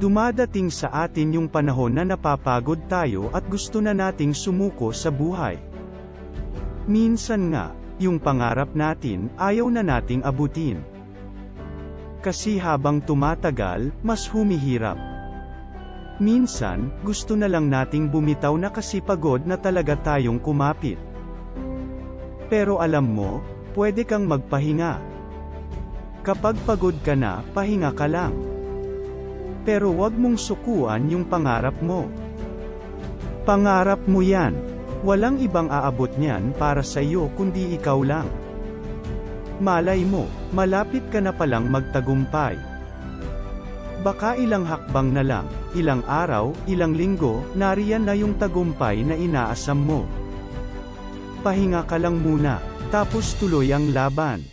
Dumadating sa atin yung panahon na napapagod tayo at gusto na nating sumuko sa buhay. Minsan nga, yung pangarap natin, ayaw na nating abutin. Kasi habang tumatagal, mas humihirap. Minsan, gusto na lang nating bumitaw na kasi pagod na talaga tayong kumapit. Pero alam mo, pwede kang magpahinga. Kapag pagod ka na, pahinga ka lang. Pero wag mong sukuan yung pangarap mo. Pangarap mo yan. Walang ibang aabot niyan para sa iyo kundi ikaw lang. Malay mo, malapit ka na palang magtagumpay. Baka ilang hakbang na lang, ilang araw, ilang linggo, nariyan na yung tagumpay na inaasam mo. Pahinga ka lang muna, tapos tuloy ang laban.